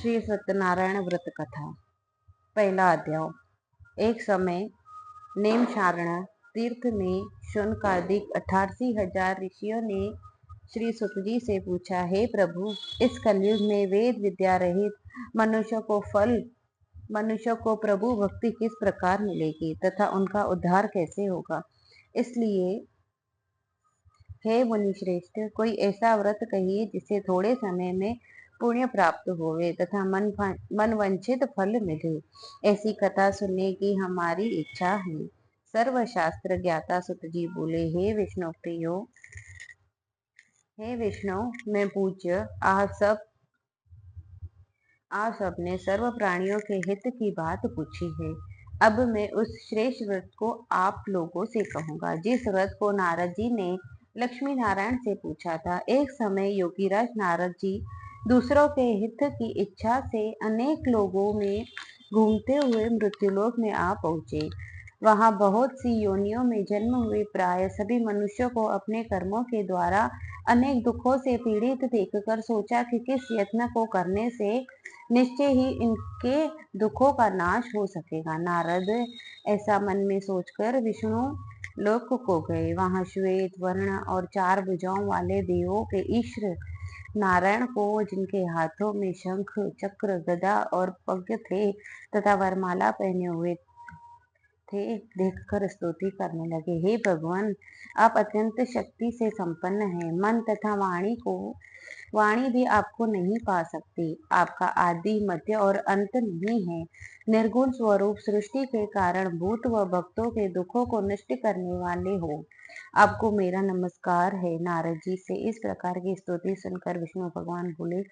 श्री सत्यनारायण व्रत कथा। पहला अध्याय। एक समय नेमशारण तीर्थ में शुनकादिक 88,000 ऋषियों ने श्री सुतजी से पूछा, हे प्रभु, इस कलयुग में वेद विद्या रहित मनुष्य को प्रभु भक्ति किस प्रकार मिलेगी तथा उनका उद्धार कैसे होगा। इसलिए हे मुनि श्रेष्ठ, कोई ऐसा व्रत कहिए जिससे थोड़े समय में पुण्य प्राप्त होवे तथा मन वंचित फल मिले। ऐसी कथा सुनने की हमारी इच्छा है। सर्वशास्त्र ज्ञाता सुतजी बोले, हे विष्णु प्रियो, हे विष्णु मैं पूज्य, आप सबने सर्व प्राणियों के हित की बात पूछी है। अब मैं उस श्रेष्ठ व्रत को आप लोगों से कहूंगा जिस व्रत को नारद जी ने लक्ष्मी नारायण से पूछा था। एक समय योगीराज नारद जी दूसरों के हित की इच्छा से अनेक लोगों में घूमते हुए मृत्युलोक में आ पहुंचे। वहां बहुत सी योनियों में जन्म हुए प्राय सभी मनुष्यों को अपने कर्मों के द्वारा अनेक दुखों से पीड़ित देखकर सोचा कि किस यत्न को करने से निश्चय ही इनके दुखों का नाश हो सकेगा। नारद ऐसा मन में सोचकर विष्णु लोक को गए। वहां श्वेत वर्ण और 4 भुजाओं वाले देवों के ईश्वर नारायण को, जिनके हाथों में शंख चक्र गदा और पग थे तथा वरमाला पहने हुए थे, देखकर स्तुति करने लगे। हे भगवान, आप अत्यंत शक्ति से संपन्न हैं। मन तथा वाणी भी आपको नहीं पा सकती। आपका आदि मध्य और अंत नहीं है। निर्गुण स्वरूप सृष्टि के कारण भूत व भक्तों के दुखों को नष्ट करने वाले हो। आपको मेरा नमस्कार है। नारद जी से इस प्रकार की स्तुति सुनकर विष्णु भगवान बोले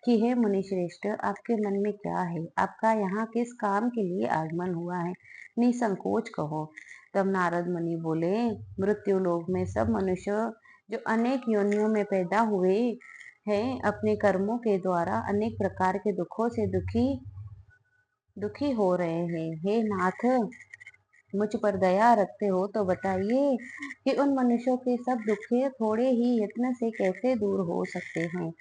कि हे मुनि श्रेष्ठ, आपके मन में क्या है? आपका यहाँ किस काम के लिए आगमन हुआ है? निसंकोच कहो। तब नारद मुनि बोले, मृत्यु लोक में सब मनुष्य जो अनेक योनियों में पैदा हुए हैं, अपने कर्मों के द्वारा अनेक प्रकार के दुखों से दुखी हो रहे हैं। हे नाथ, मुझ पर दया रखते हो तो बताइए कि उन मनुष्यों के सब दुख थोड़े ही यत्न से कैसे दूर हो सकते हैं।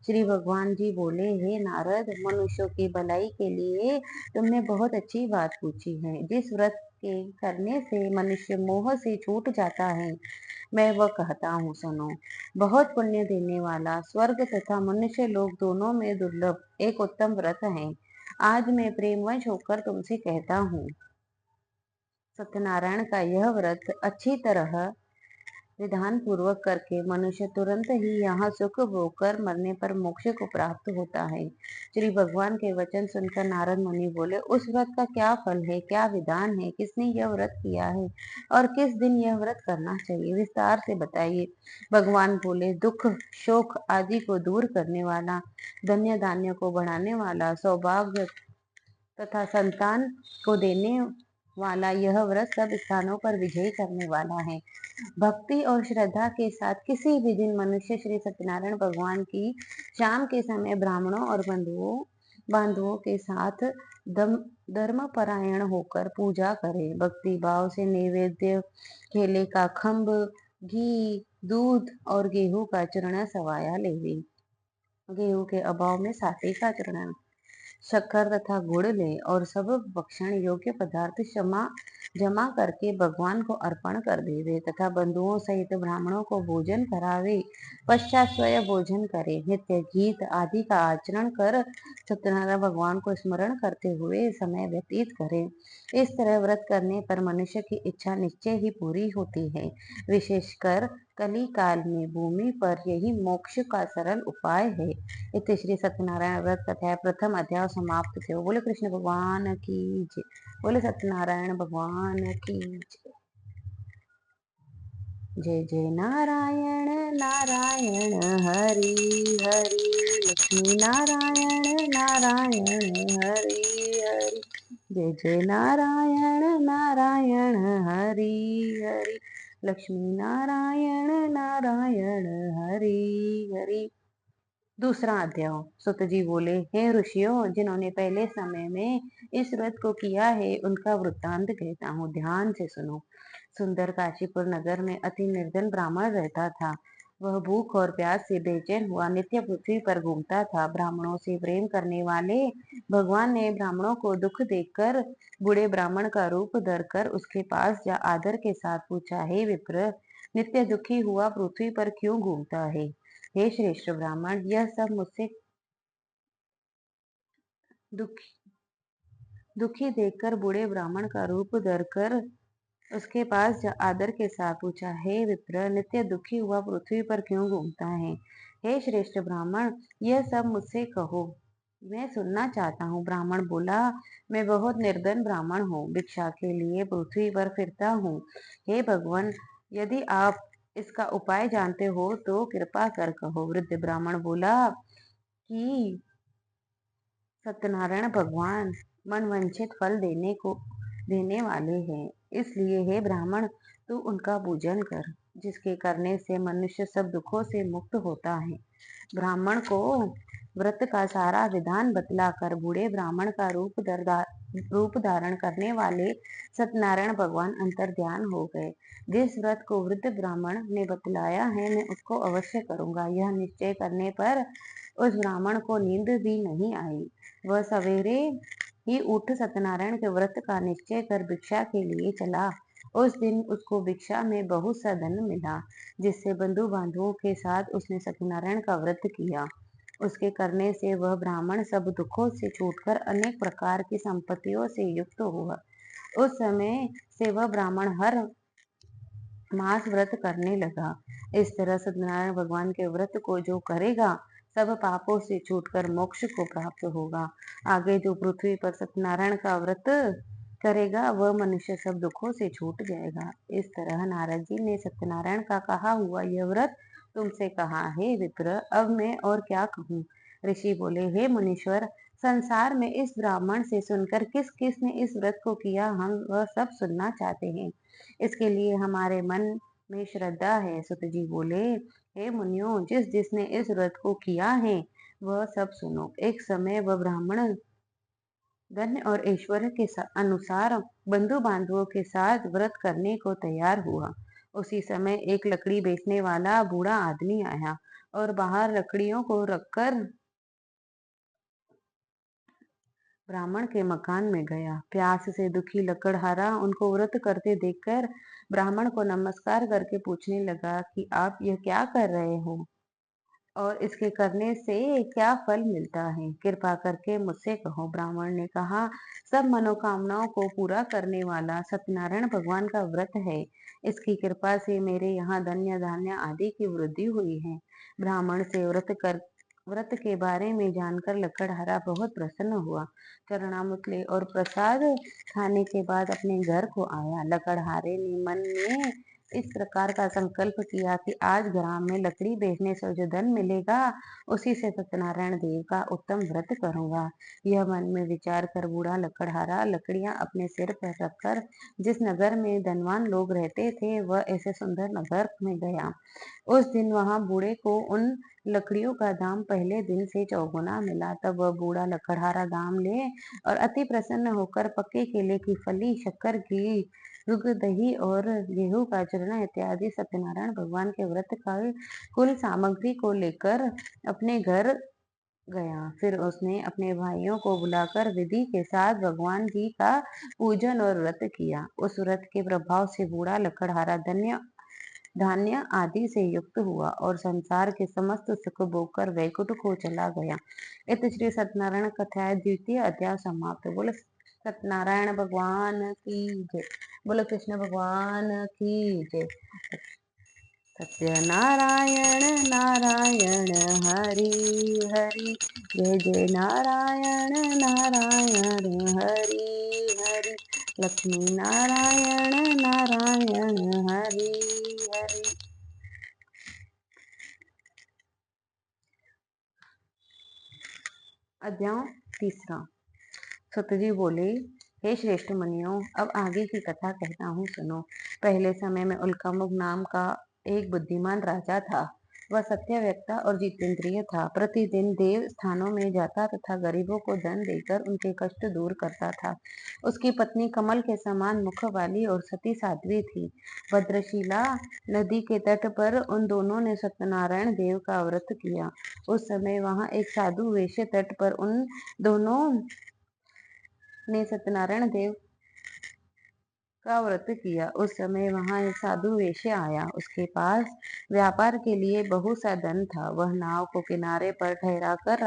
श्री भगवान जी बोले, हे नारद, मनुष्यों की भलाई के लिए तुमने बहुत अच्छी बात पूछी है। जिस व्रत के करने से मनुष्य मोह से छूट जाता है, मैं वह कहता हूँ, सुनो। बहुत पुण्य देने वाला, स्वर्ग तथा मनुष्य लोग दोनों में दुर्लभ एक उत्तम व्रत है। आज मैं प्रेमवश होकर तुमसे कहता हूँ। सत्यनारायण का यह व्रत अच्छी तरह विधान पूर्वक करके मनुष्य तुरंत ही यहाँ सुख भोगकर मरने पर मोक्ष को प्राप्त होता है। श्री भगवान के वचन सुनकर नारद मुनि बोले, उस व्रत का क्या फल है, क्या विधान है, किसने यह व्रत किया है और किस दिन यह व्रत करना चाहिए, विस्तार से बताइए। भगवान बोले, दुख शोक आदि को दूर करने वाला, धन्य धान्य को बढ़ाने वाला, सौभाग्य तथा संतान को देने वाला यह व्रत सब स्थानों पर विजय करने वाला है। भक्ति और श्रद्धा के साथ किसी भी दिन मनुष्य श्री सत्यनारायण भगवान की शाम के समय ब्राह्मणों और बंधुओं के साथ धर्म परायण होकर पूजा करे। भक्ति भाव से नैवेद्य केले का खम्भ, घी, दूध और गेहूं का चूर्ण सवाया लेवे। गेहूं के अभाव में साटे का चूर्ण, शक्कर तथा गुड़ ले और सब भक्षण योग्य पदार्थ जमा करके भगवान को अर्पण कर देवे तथा बंधुओं सहित ब्राह्मणों को भोजन करावे। पश्चात स्वयं भोजन करे। नित्य गीत आदि का आचरण कर सत्यनारायण भगवान को स्मरण करते हुए समय व्यतीत करे। इस तरह व्रत करने पर मनुष्य की इच्छा निश्चय ही पूरी होती है। विशेषकर कली काल में भूमि पर यही मोक्ष का सरल उपाय है। इति श्री सत्यनारायण व्रत कथा प्रथम अध्याय समाप्त थे। बोले कृष्ण भगवान की जय। बोले सत्यनारायण भगवान की जय। जय जय नारायण नारायण हरि हरि, लक्ष्मी नारायण नारायण हरि हरि, जय जय नारायण नारायण हरि हरि, लक्ष्मी नारायण नारायण हरि हरि। दूसरा अध्याय। सुत जी बोले, हे ऋषियों, जिन्होंने पहले समय में इस व्रत को किया है उनका वृत्तांत कहता हूँ, ध्यान से सुनो। सुंदर काशीपुर नगर में अति निर्धन ब्राह्मण रहता था। वह भूख और प्यास से बेचैन हुआ नित्य पृथ्वी पर घूमता था। ब्राह्मणों से प्रेम करने वाले भगवान ने ब्राह्मणों को दुख देखकर बूढ़े ब्राह्मण का रूप धरकर उसके पास जा आदर के साथ पूछा, हे विप्र, नित्य दुखी हुआ पृथ्वी पर क्यों घूमता है? हे श्रेष्ठ ब्राह्मण, यह सब मुझसे दुखी दुखी देखकर बूढ़े ब्राह्मण का रूप धरकर उसके पास आदर के साथ पूछा, हे विप्र, नित्य दुखी हुआ पृथ्वी पर क्यों घूमता है? हे श्रेष्ठ ब्राह्मण, यह सब मुझसे कहो, मैं सुनना चाहता हूँ। ब्राह्मण बोला, मैं बहुत निर्धन ब्राह्मण हूँ, भिक्षा के लिए पृथ्वी पर फिरता हूँ। हे भगवान, यदि आप इसका उपाय जानते हो तो कृपा कर कहो। वृद्ध ब्राह्मण बोला कि सत्यनारायण भगवान मनवांछित फल देने वाले हैं, इसलिए हे ब्राह्मण, तू उनका पूजन कर, जिसके करने से मनुष्य सब दुखों से मुक्त होता है। ब्राह्मण को व्रत का सारा विधान बतलाकर बूढ़े ब्राह्मण का रूप धारण करने वाले सत्यनारायण भगवान अंतर्ध्यान हो गए। जिस व्रत को वृद्ध ब्राह्मण ने बतलाया है, मैं उसको अवश्य करूंगा। यह निश्चय करने पर उस ब्राह्मण को नींद भी नहीं आई। वह सवेरे ही उठ सत्यनारायण के व्रत का निश्चय कर भिक्षा के लिए चला। उस दिन उसको भिक्षा में बहुत सा धन मिला, जिससे बंधु बांधवों के साथ उसने सत्यनारायण का व्रत किया। उसके करने से वह ब्राह्मण सब दुखों से छूटकर अनेक प्रकार की संपत्तियों से युक्त हुआ। उस समय से वह ब्राह्मण हर मास व्रत करने लगा। इस तरह सत्यनारायण भगवान के व्रत को जो करेगा, सब पापों से छूटकर मोक्ष को प्राप्त होगा। आगे जो पृथ्वी पर सत्यनारायण का व्रत करेगा, वह मनुष्य सब दुखों से छूट जाएगा। इस तरह नारद जी ने सत्यनारायण का कहा हुआ यह व्रत तुमसे कहा। हे विप्र, अब मैं और क्या कहूँ? ऋषि बोले, हे मुनीश्वर, संसार में इस ब्राह्मण से सुनकर किस किस ने इस व्रत को किया, हम वह सब सुनना चाहते हैं। इसके लिए हमारे मन में श्रद्धा है। सुत जी बोले, हे मुनियों, जिस जिसने इस व्रत को किया है, वह सब सुनो। एक समय वह ब्राह्मण धन्य और ऐश्वर्य के अनुसार बंधु बांधवों के साथ व्रत करने को तैयार हुआ। उसी समय एक लकड़ी बेचने वाला बूढ़ा आदमी आया और बाहर लकड़ियों को रखकर ब्राह्मण के मकान में गया। प्यास से दुखी लकड़हारा उनको व्रत करते देखकर ब्राह्मण को नमस्कार करके पूछने लगा कि आप यह क्या कर रहे हो और इसके करने से क्या फल मिलता है? कृपा करके मुझसे कहो। ब्राह्मण ने कहा, सब मनोकामनाओं को पूरा करने वाला सत्यनारायण भगवान का व्रत है। इसकी कृपा से मेरे यहाँ धन्य धान्य आदि की वृद्धि हुई है। ब्राह्मण से व्रत के बारे में जानकर लकड़हारा बहुत प्रसन्न हुआ। चरणामृत ले और प्रसाद खाने के बाद अपने घर को आया। लकड़हारे ने मन में इस प्रकार का संकल्प किया कि आज ग्राम में लकड़ी बेचने से जो धन मिलेगा, उसी से सत्यनारायण देव का उत्तम व्रत करूंगा। यह मन में विचार कर बूढ़ा लकड़हारा लकड़ियां अपने सिर पर रखकर जिस नगर में धनवान लोग रहते थे, वह ऐसे सुंदर नगर में गया। उस दिन वहां बूढ़े को उन लकड़ियों का दाम पहले दिन से चौगुना मिला। तब वह बूढ़ा लकड़हारा दाम ले और अति प्रसन्न होकर पक्के केले की फली, शक्कर की दुग्ध, दही और गेहूं का चूर्ण इत्यादि सत्यनारायण भगवान के व्रत का कुल सामग्री को लेकर अपने घर गया। फिर उसने अपने भाइयों को बुलाकर विधि के साथ भगवान जी का पूजन और व्रत किया। उस व्रत के प्रभाव से बूढ़ा लकड़हारा धान्य आदि से युक्त हुआ और संसार के समस्त सुख भोगकर वैकुंठ को चला गया। इत श्री सत्यनारायण कथा द्वितीय अध्याय समाप्त। बोले सत्यनारायण भगवान की जय। बोलो कृष्ण भगवान की जय। सत्यनारायण नारायण हरि हरि, जय जय नारायण नारायण हरि हरि, लक्ष्मी नारायण नारायण हरि हरि। अध्याय तीसरा। सतजी बोले, हे श्रेष्ठ मुनियों, अब आगे की कथा कहता हूँ, सुनो। पहले समय में उल्कामुख नाम का एक बुद्धिमान राजा था। वह सत्यव्यक्ता और जितेंद्रिय था। प्रतिदिन देव स्थानों में जाता तथा गरीबों को धन देकर उनके कष्ट दूर करता था। उसकी पत्नी कमल के समान मुख वाली और सती साध्वी थी। भद्रशिला नदी के तट पर उन दोनों ने सत्यनारायण देव का व्रत किया। उस समय वहां एक साधु वेश्य तट पर उन दोनों ने सत्यनारायण देव का व्रत किया। उस समय वहां एक साधु वेश्य आया। उसके पास व्यापार के लिए बहुत सा धन था। वह नाव को किनारे पर ठहराकर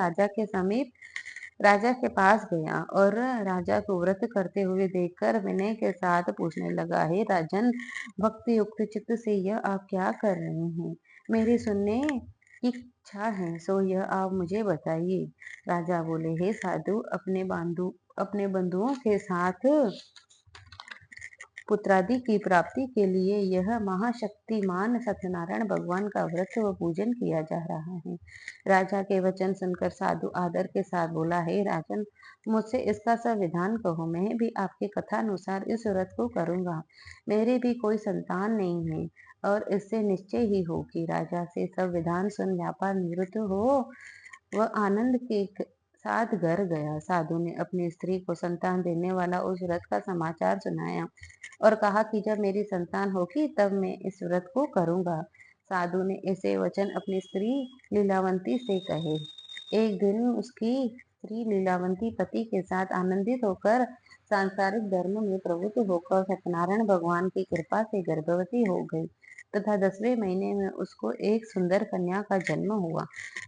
राजा के पास गया और राजा को व्रत करते हुए देखकर विनय के साथ पूछने लगा, हे राजन, भक्ति युक्त चित्त से यह आप क्या कर रहे हैं? मेरी सुनने की इच्छा है, सो यह आप मुझे बताइए। राजा बोले, हे साधु, अपने बंधुओं के साथ पुत्रादि की प्राप्ति के लिए यह महाशक्तिमान सत्यनारायण भगवान का व्रत व पूजन किया जा रहा है। राजा के वचन सुनकर साधु आदर के साथ बोला, हे राजन, मुझसे इसका सब विधान कहो, मैं भी आपके कथानुसार इस व्रत को करूंगा। मेरी भी कोई संतान नहीं है और इससे निश्चय ही होगी। राजा से सब विधान सुन व्यापार निवृत्त हो वह आनंद के साथ घर गया। साधु ने अपनी स्त्री को संतान देने वाला उस व्रत का समाचार सुनाया और कहा कि जब मेरी संतान होगी तब मैं इस व्रत को करूंगा। साधु ने ऐसे वचन अपनी स्त्री लीलावंती से कहे। एक दिन उसकी स्त्री लीलावंती पति के साथ आनंदित होकर सांसारिक धर्म में प्रवृत्त होकर सत्यनारायण भगवान की कृपा से गर्भवती हो गई तथा 10वें महीने में उसको एक सुंदर कन्या का जन्म हुआ।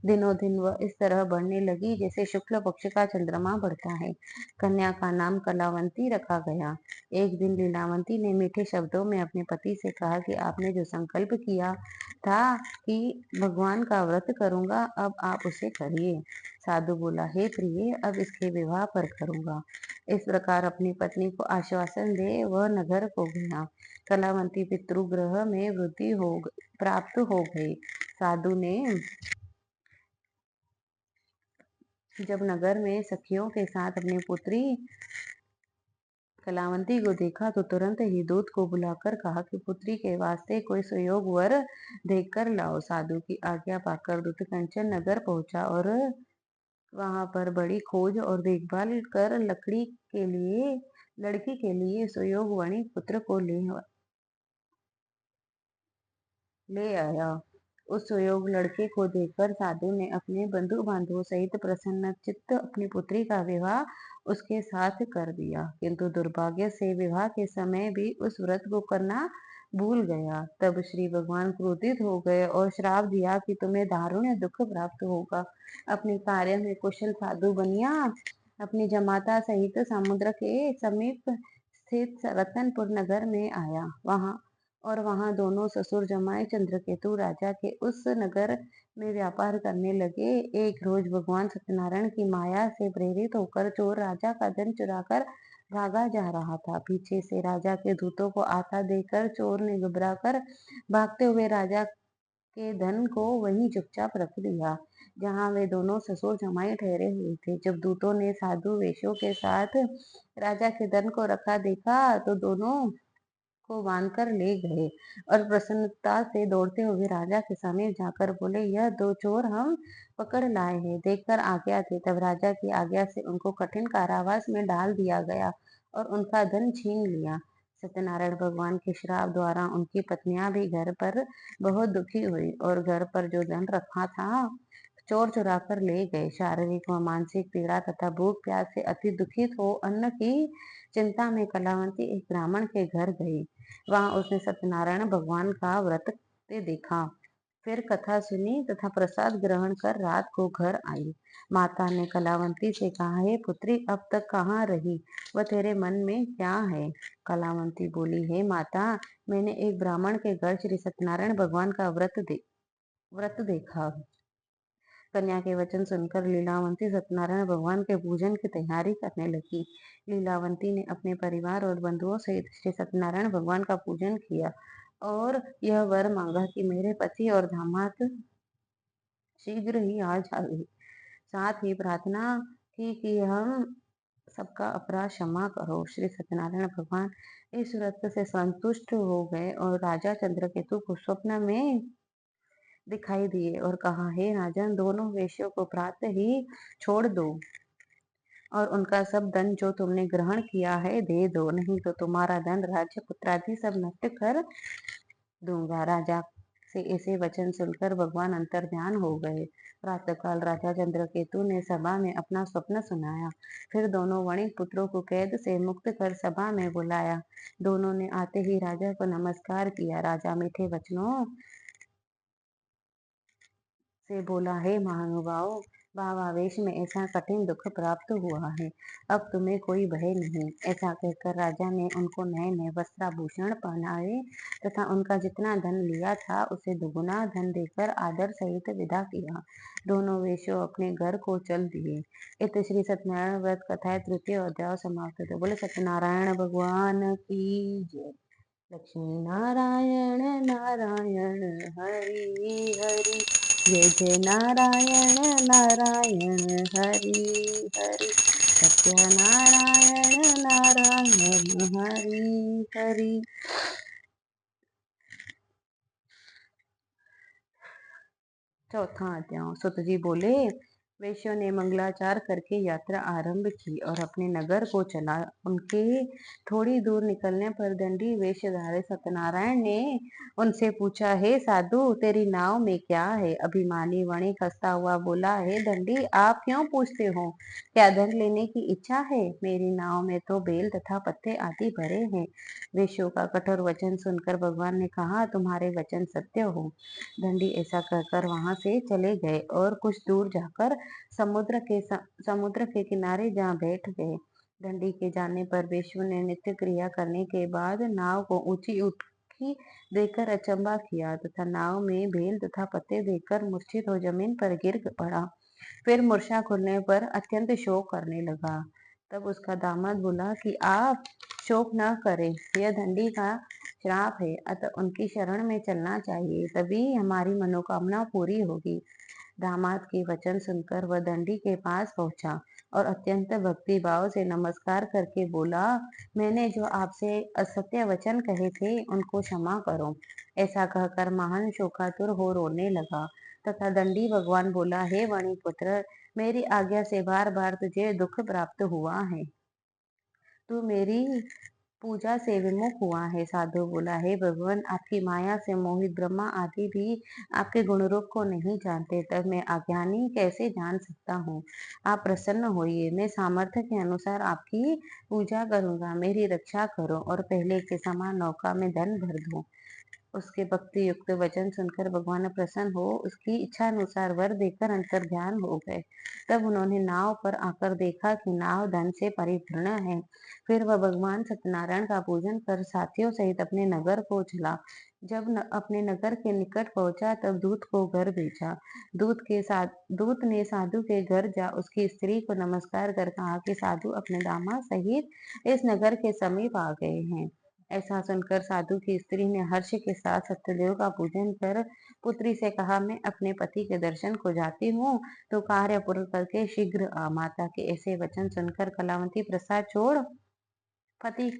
दिनों दिन वह इस तरह बढ़ने लगी जैसे शुक्ल पक्ष का चंद्रमा बढ़ता है। कन्या का नाम कलावंती रखा गया। एक दिन लीलावंती ने मीठे शब्दों में अपने पति से कहा कि आपने जो संकल्प किया था कि भगवान का व्रत करूंगा, अब आप उसे करिए। साधु बोला, हे प्रिय, अब इसके विवाह पर करूंगा। इस प्रकार अपनी पत्नी को आश्वासन दे वह नगर को गया। कलावंती पितृगृह में प्राप्त हो गई। साधु ने जब नगर में सखियों के साथ अपनी पुत्री कलावंती को देखा तो तुरंत ही दूत को बुलाकर कहा कि पुत्री के वास्ते कोई सुयोग वर देखकर लाओ। साधु की आज्ञा पाकर दूत कंचन नगर पहुंचा और वहां पर बड़ी खोज और देखभाल कर लड़की के लिए सुयोगवणी पुत्र को ले आया। उस सुयोग लड़के को देखकर साधु ने अपने बंधु बांधवों सहित प्रसन्न चित्त अपनी पुत्री का विवाह उसके साथ कर दिया। किंतु दुर्भाग्य से विवाह के समय भी उस व्रत को करना भूल गया। तब श्री भगवान क्रोधित हो गए और श्राप दिया कि तुम्हें दारुण दुख प्राप्त होगा। अपने कार्य में कुशल साधु बनिया अपनी जमाता सहित समुद्र के समीप स्थित रतनपुर नगर में आया। वहां दोनों ससुर जमाए चंद्रकेतु राजा के उस नगर में व्यापार करने लगे। एक रोज भगवान सत्यनारायण की माया से प्रेरित होकर चोर राजा का धन चुराकर भागा जा रहा था। पीछे से राजा के दूतों को आता देखकर चोर ने घबराकर भागते हुए राजा के धन को वहीं चुपचाप रख दिया जहां वे दोनों ससुर जमाई ठहरे हुए थे। जब दूतों ने साधु वेशों के साथ राजा के धन को रखा देखा तो दोनों को बांधकर ले गए और प्रसन्नता से दौड़ते हुए राजा के समीप जाकर बोले, यह दो चोर हम पकड़ लाए हैं, देखकर आज्ञा दे। तब राजा की आज्ञा से उनको कठिन कारावास में डाल दिया गया और उनका धन छीन लिया। सत्यनारायण भगवान के श्राप द्वारा उनकी पत्नियां भी घर पर बहुत दुखी हुई और घर पर जो धन रखा था चोर चुरा कर ले गए। शारीरिक व मानसिक पीड़ा तथा भूख प्यास से अति दुखित हो अन्न की चिंता में कलावंती एक ब्राह्मण के घर गई। वहां उसने सत्यनारायण भगवान का व्रत देखा, फिर कथा सुनी तथा प्रसाद ग्रहण कर रात को घर आई। माता ने कलावंती से कहा, हे पुत्री, अब तक कहाँ रही? वह तेरे मन में क्या है? कलावंती बोली, हे माता, मैंने एक ब्राह्मण के घर श्री सत्यनारायण भगवान का व्रत देखा। कन्या के वचन सुनकर लीलावंती सत्यनारायण भगवान के पूजन की तैयारी करने लगी। लीलावंती ने अपने परिवार और बंधुओं सहित श्री सत्यनारायण भगवान का पूजन किया और यह वर मांगा कि मेरे पति और दामाद शीघ्र ही आ जाए। साथ ही प्रार्थना की कि हम सबका अपराध क्षमा करो। श्री सत्यनारायण भगवान इस व्रत से संतुष्ट हो गए और राजा चंद्रकेतु को स्वप्न में दिखाई दिए और कहा, हे राजन, दोनों वेश्यों को प्रातः ही छोड़ दो और उनका सब धन जो तुमने ग्रहण किया है दे दो, नहीं तो तुम्हारा धन, राज्य, पुत्रादि सब नष्ट कर दूंगा। राजा से ऐसे वचन सुनकर भगवान अंतर्ध्यान हो गए। प्रातःकाल राजा चंद्रकेतु ने सभा में अपना स्वप्न सुनाया। फिर दोनों वणिक पुत्रों को कैद से मुक्त कर सभा में बुलाया। दोनों ने आते ही राजा को नमस्कार किया। राजा मीठे वचनों से बोला, हे महानुभाव, भावावेश में ऐसा कठिन दुख प्राप्त हुआ है, अब तुम्हें कोई भय नहीं। ऐसा कहकर राजा ने उनको नए नए वस्त्राभूषण पहनाए तथा उनका जितना धन लिया था उसे दुगुना धन देकर आदर सहित विदा किया। दोनों वेश्यों अपने घर को चल दिए। इत श्री सत्यनारायण व्रत कथा तृतीय अध्याय समाप्त होता है। बोले सत्यनारायण भगवान की जय। लक्ष्मी नारायण नारायण हरि हरि, जय जय नारायण नारायण हरि हरि, सत्यनारायण नारायण हरि हरि। चौथा अध्याय। सुत जी बोले, वेश्यों ने मंगलाचार करके यात्रा आरंभ की और अपने नगर को चला। उनके थोड़ी दूर निकलने पर दंडी वेशधारी सत्यनारायण ने उनसे पूछा, हे साधु, तेरी नाव में क्या है? अभिमानी वणिक हंसता हुआ बोला, हे दंडी, आप क्यों पूछते हो? क्या धन लेने की इच्छा है? मेरी नाव में तो बेल तथा पत्ते आदि भरे हैं। वेश्यों का कठोर वचन सुनकर भगवान ने कहा, तुम्हारे वचन सत्य हो। दंडी ऐसा कहकर वहां से चले गए और कुछ दूर जाकर समुद्र के किनारे जा बैठ गए। दंडी के जाने पर वेश्यों ने नित्य क्रिया करने के बाद नाव को ऊंची उठी देखकर अचंभा किया तथा नाव में बेल तथा पत्ते देखकर मूर्छित हो जमीन पर गिर पड़ा। फिर मूर्छा खुलने पर अत्यंत शोक करने लगा। तब उसका दामाद बोला कि आप शोक न करें, यह दंडी का श्राप है, अतः उनकी शरण में चलना चाहिए, तभी हमारी मनोकामना पूरी होगी। दामाद के वचन सुनकर वह दंडी के पास पहुंचा और अत्यंत भक्ति भाव से नमस्कार करके बोला, मैंने जो आपसे असत्य वचन कहे थे उनको क्षमा करो। ऐसा कहकर महान शोकातुर हो रोने लगा तथा दंडी भगवान बोला, हे वणिपुत्र, मेरी आज्ञा से बार बार तुझे दुख प्राप्त हुआ है, तू मेरी पूजा से विमुख हुआ है। साधु बोला, हे भगवान, आपकी माया से मोहित ब्रह्मा आदि भी आपके गुण रूप को नहीं जानते, तब मैं अज्ञानी कैसे जान सकता हूँ। आप प्रसन्न होइए, मैं सामर्थ्य के अनुसार आपकी पूजा करूंगा। मेरी रक्षा करो और पहले के समान नौका में धन भर दो। उसके भक्ति युक्त वचन सुनकर भगवान प्रसन्न हो उसकी इच्छा अनुसार वर देकर अंतर्ध्यान हो गए। तब उन्होंने नाव पर आकर देखा कि नाव धन से परिपूर्ण है। फिर वह भगवान सत्यनारायण का पूजन कर साथियों सहित अपने नगर को चला। जब अपने नगर के निकट पहुंचा तब दूत को घर भेजा। दूत ने साधु के घर जा उसकी स्त्री को नमस्कार कर कहा कि साधु अपने दामाद सहित इस नगर के समीप आ गए हैं। ऐसा सुनकर साधु की स्त्री ने हर्ष के साथ सत्यदेव का पूजन कर पुत्री से कहा, मैं अपने पति के दर्शन को जाती हूँ, तो कार्य पूर्ण करके शीघ्र आ। माता के ऐसे वचन सुनकर कलावती प्रसाद छोड़ पति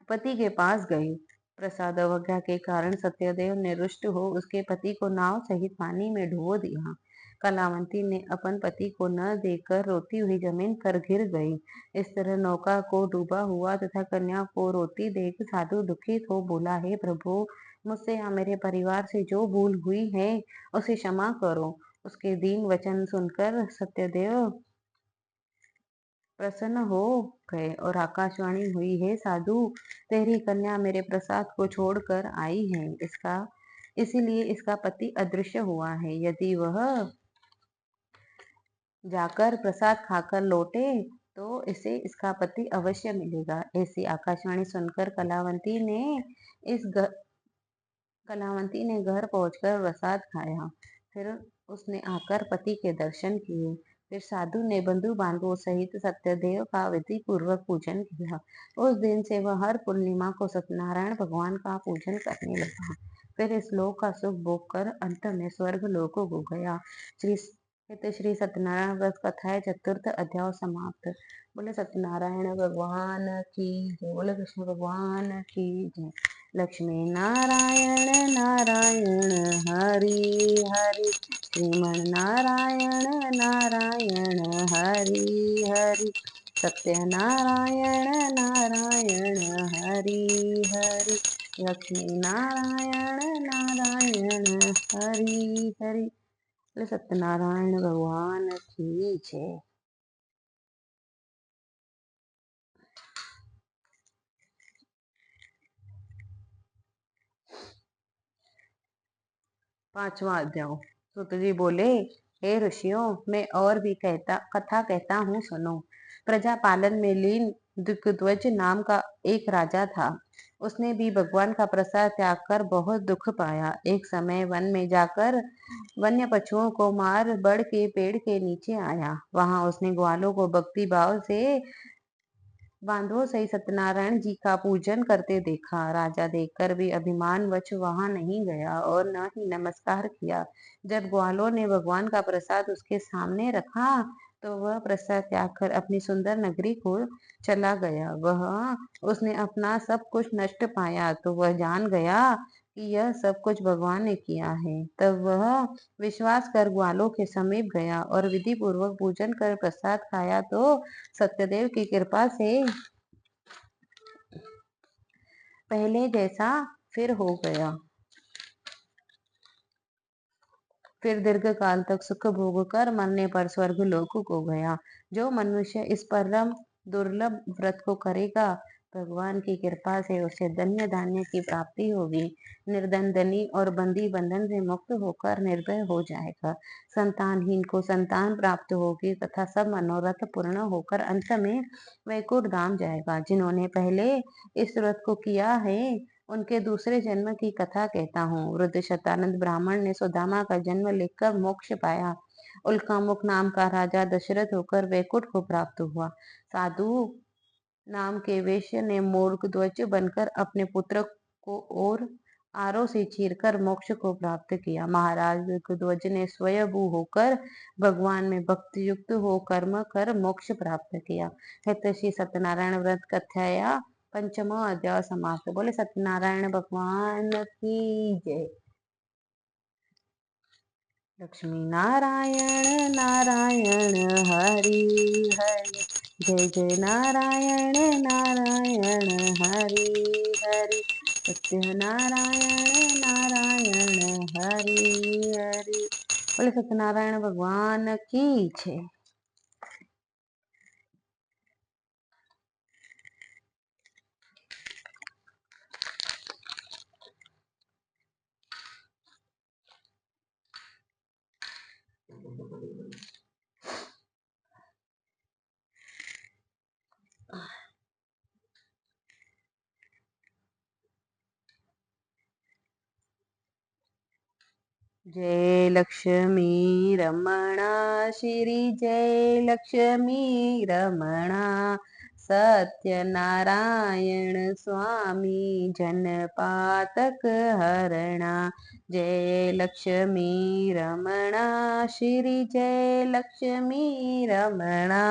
पति के पास गई। प्रसाद अवज्ञा के कारण सत्यदेव ने रुष्ट हो उसके पति को नाव सहित पानी में डुबो दिया। कलावंती ने अपन पति को न देखकर रोती हुई जमीन पर गिर गई। इस तरह नौका को डूबा हुआ तथा कन्या को रोती देख साधु दुखित हो बोला, हे प्रभु, मुझसे या मेरे परिवार से जो भूल हुई है उसे क्षमा करो। उसके दीन वचन सुनकर सत्यदेव प्रसन्न हो गए और आकाशवाणी हुई, हे साधु, तेरी कन्या मेरे प्रसाद को छोड़कर आई है, इसीलिए इसका पति अदृश्य हुआ है। यदि वह जाकर प्रसाद खाकर लौटे तो इसे इसका पति अवश्य मिलेगा। ऐसी आकाशवाणी सुनकर इस घ, कलावंती ने घर पहुंचकर प्रसाद खाया। फिर उसने आकर पति के दर्शन किए। फिर साधु ने बंधु बांधवों सहित सत्यदेव का विधि पूर्वक पूजन किया। उस दिन से वह हर पूर्णिमा को सत्यनारायण भगवान का पूजन करने लगा। फिर इस लोक का सुख भोग कर अंत में स्वर्ग लोक को गया। श्री सत्यनारायण व्रत कथा चतुर्थ अध्याय समाप्त। बोले सत्यनारायण भगवान की जय। बोले कृष्ण भगवान की जय। लक्ष्मी नारायण नारायण हरि हरि, श्रीमन नारायण नारायण हरि हरि, सत्यनारायण नारायण हरि हरि, लक्ष्मी नारायण नारायण हरि हरि। सत्यनारायण भगवान की जय। पांचवा अध्याय। सूत जी बोले, हे ऋषियों, मैं और भी कथा कहता हूँ, सुनो। प्रजा पालन में लीन दिग्ध्वज नाम का एक राजा था। उसने भी भगवान का प्रसाद त्याग कर बहुत दुख पाया। एक समय वन में जाकर वन्य पशुओं को मार बड़ के पेड़ के नीचे आया। वहां उसने ग्वालों को भक्ति भाव से बांधवों सहित सत्यनारायण जी का पूजन करते देखा। राजा देखकर भी अभिमानवश वहां नहीं गया और न ही नमस्कार किया। जब ग्वालों ने भगवान का प्रसाद उसके सामने रखा तो वह प्रसाद त्याग कर अपनी सुंदर नगरी को चला गया। वह उसने अपना सब कुछ नष्ट पाया तो वह जान गया कि यह सब कुछ भगवान ने किया है। तब वह विश्वास कर ग्वालों के समीप गया और विधि पूर्वक पूजन कर प्रसाद खाया तो सत्यदेव की कृपा से पहले जैसा फिर हो गया। फिर दीर्घ काल तक सुख भोग कर मरने पर स्वर्ग लोक को गया। जो मनुष्य इस परम दुर्लभ व्रत को करेगा, भगवान की कृपा से उसे धन्य धान्य की प्राप्ति होगी। निर्धन धनी और बंदी बंधन से मुक्त होकर निर्भय हो जाएगा। संतानहीन को संतान प्राप्त होगी तथा सब मनोरथ पूर्ण होकर अंत में वैकुंठ धाम जाएगा। जिन्होंने पहले इस व्रत को किया है उनके दूसरे जन्म की कथा कहता हूँ। वृद्ध शतानंद ब्राह्मण ने सुदामा का जन्म लेकर मोक्ष पाया। उल्कामुख नाम का राजा दशरथ होकर वैकुंठ को प्राप्त हुआ। साधु नाम के वेश्य ने मूर्ख ध्वज बनकर अपने पुत्र को और आरो से चीरकर मोक्ष को प्राप्त किया। महाराज ध्वज ने स्वयंभू होकर भगवान में भक्ति युक्त हो कर्म कर मोक्ष प्राप्त किया। श्री सत्यनारायण व्रत कथाया पंचमा अध्याय समाप्त। बोले सत्यनारायण भगवान की जय। लक्ष्मी नारायण नारायण हरि हरि, जय जय नारायण नारायण हरि हरि, सत्यनारायण नारायण हरि हरि। बोले सत्यनारायण भगवान की जय। जय लक्ष्मी रमणा श्री जय लक्ष्मी रमणा, सत्यनारायण स्वामी जनपातक हरणा। जय लक्ष्मी रमणा श्री जय लक्ष्मी रमणा,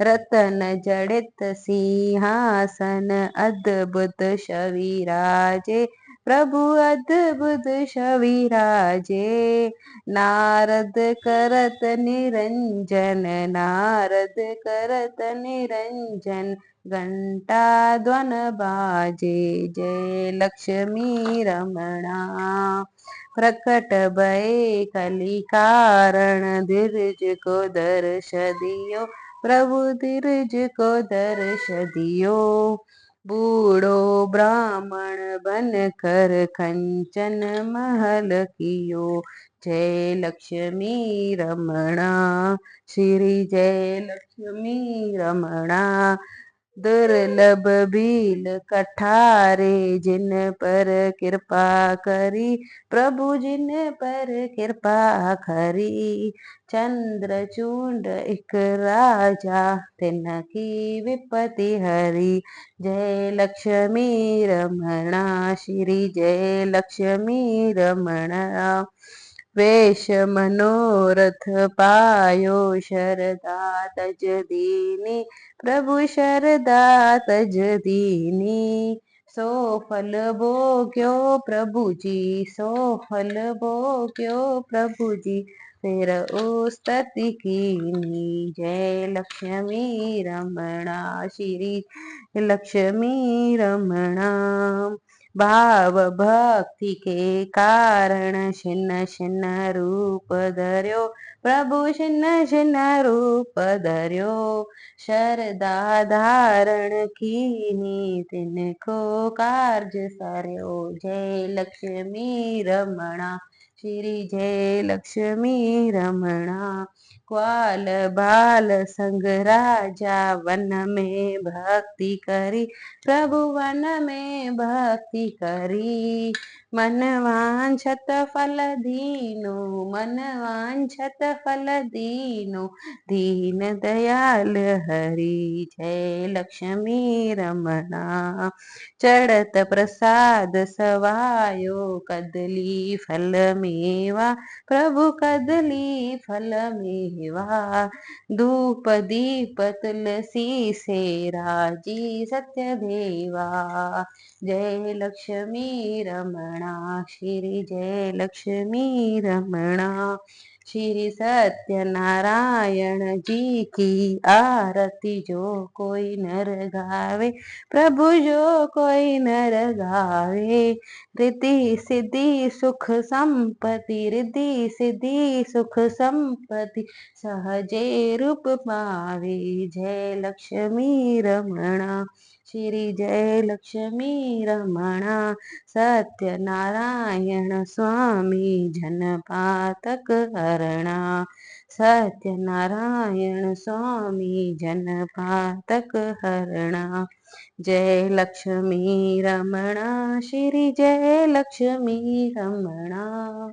रतन जड़ित सिंहासन अद्भुत शविराजे, प्रभु अद्भुत शविराजे। नारद करत निरंजन, नारद करत निरंजन, घंटा ध्वन बाजे। जय लक्ष्मी रमणा, प्रकट भय कली कारण, धीरज को दर्श दियो, प्रभु धीरज को दर्श दियो। बूढ़ो ब्राह्मण बन कर कंचन महल कियो। जय लक्ष्मी रमणा श्री जय लक्ष्मी रमणा, दुर्लभ भील कठारे, जिन पर कृपा करी, प्रभु जिन पर कृपा करी। चंद्रचूड एक राजा, तिनकी विपत्ति हरी। जय लक्ष्मी रमणा श्री जय लक्ष्मी रमणा, वेश मनोरथ पायो, शरदा तज दीनी, प्रभु शरदा तज दीनी। सो फल भोग्यो प्रभु जी, सो फल भोग्यो प्रभु जी, फिर उस्तति कीनी। जय लक्ष्मी रमणा श्री लक्ष्मी रमणा। भाव भक्ति के कारण छिन्न छिन्न रूप धर्यो, प्रभु छिन्न छिन्न रूप धर्यो। शरदा धारण कीनी तिनको कार्य सर्यो। जय लक्ष्मी रमणा श्री जय लक्ष्मी रमणा। ग्वाल बाल संग राजा वन में भक्ति करी, प्रभु वन में भक्ति करी। मन वांछत फल दीनो, मन वांछत फल दीनो, दीन दयाल हरि। जय लक्ष्मी रमणा। चढ़त प्रसाद सवायो, कदली फल मेवा, प्रभु कदली फल मेवा। धूप दीप तुलसी से राजी सत्य देवा। जय लक्ष्मी रमणा श्री जय लक्ष्मी रमणा। श्री सत्यनारायण जी की आरती जो कोई नर गावे, प्रभु जो कोई नर गावे। रिद्धि सिद्धि सुख संपत्ति, रिद्धि सिद्धि सुख संपत्ति, सहजे रूप पावे। जय लक्ष्मी रमणा श्री जय लक्ष्मी रमणा। सत्यनारायण स्वामी जन पातक हरणा, सत्यनारायण स्वामी जन पातक हरणा। जय लक्ष्मी रमणा श्री जय लक्ष्मी रमणा।